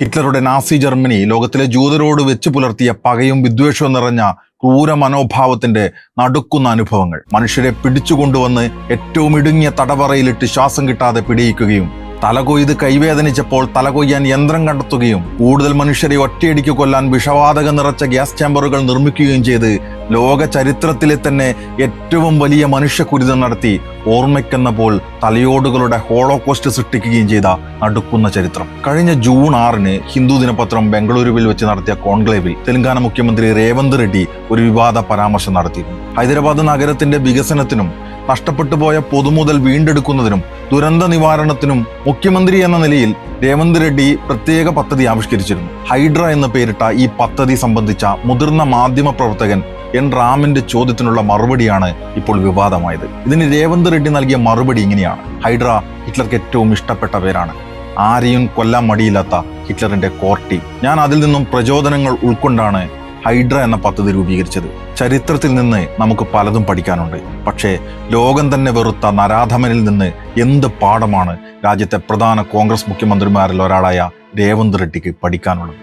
ഹിറ്റ്ലറുടെ Nazi Germany ലോകത്തിലെ ജൂതരോട് വെച്ച് പുലർത്തിയ പകയും വിദ്വേഷവും നിറഞ്ഞ ക്രൂര മനോഭാവത്തിന്റെ നടുക്കുന്ന അനുഭവങ്ങൾ. മനുഷ്യരെ പിടിച്ചുകൊണ്ടുവന്ന് ഏറ്റവും ഇടുങ്ങിയ തടവറയിലിട്ട് ശ്വാസം കിട്ടാതെ പിടിയിക്കുകയും തലകൊയ്ത് കൈവേദനിച്ചപ്പോൾ തലകൊയ്യാൻ യന്ത്രം കണ്ടെത്തുകയും കൂടുതൽ മനുഷ്യരെ ഒറ്റയടിക്ക് കൊല്ലാൻ വിഷവാതകം നിറച്ച ഗ്യാസ് ചേമ്പറുകൾ നിർമ്മിക്കുകയും ചെയ്ത് ലോക ചരിത്രത്തിലെ തന്നെ ഏറ്റവും വലിയ മനുഷ്യക്കുരിതം നടത്തി ഓർമ്മയ്ക്കെന്നപ്പോൾ തലയോടുകളുടെ ഹോളോകോസ്റ്റ് സൃഷ്ടിക്കുകയും ചെയ്ത നടുക്കുന്ന ചരിത്രം. കഴിഞ്ഞ ജൂൺ 6 ഹിന്ദു ദിനപത്രം ബംഗളൂരുവിൽ വെച്ച് നടത്തിയ കോൺക്ലേവിൽ തെലങ്കാന മുഖ്യമന്ത്രി രേവന്ത് റെഡ്ഡി ഒരു വിവാദ പരാമർശം നടത്തിയിരുന്നു. ഹൈദരാബാദ് നഗരത്തിന്റെ വികസനത്തിനും നഷ്ടപ്പെട്ടുപോയ പൊതുമുതൽ വീണ്ടെടുക്കുന്നതിനും ദുരന്ത നിവാരണത്തിനും മുഖ്യമന്ത്രി എന്ന നിലയിൽ രേവന്ത് റെഡ്ഡി പ്രത്യേക പദ്ധതി ആവിഷ്കരിച്ചിരുന്നു. ഹൈഡ്ര എന്ന് പേരിട്ട ഈ പദ്ധതി സംബന്ധിച്ച മുതിർന്ന മാധ്യമ പ്രവർത്തകൻ എൻ റാമിന്റെ ചോദ്യത്തിനുള്ള മറുപടിയാണ് ഇപ്പോൾ വിവാദമായത്. ഇതിന് രേവന്ത് റെഡ്ഡി നൽകിയ മറുപടി ഇങ്ങനെയാണ്: ഹൈഡ്ര ഹിറ്റ്ലർക്ക് ഏറ്റവും ഇഷ്ടപ്പെട്ട പേരാണ്. ആരെയും കൊല്ലാൻ മടിയില്ലാത്ത ഹിറ്റ്ലറിന്റെ കോർ ടീം. ഞാൻ അതിൽ നിന്നും പ്രചോദനങ്ങൾ ഉൾക്കൊണ്ടാണ് ഹൈഡ്ര എന്ന പദ്ധതി രൂപീകരിച്ചത്. ചരിത്രത്തിൽ നിന്ന് നമുക്ക് പലതും പഠിക്കാനുണ്ട്. പക്ഷേ ലോകം തന്നെ വെറുത്ത നരാധമനിൽ നിന്ന് എന്ത് പാഠമാണ് രാജ്യത്തെ പ്രധാന കോൺഗ്രസ് മുഖ്യമന്ത്രിമാരിൽ ഒരാളായ രേവന്ത് റെഡ്ഡിക്ക് പഠിക്കാനുള്ളത്?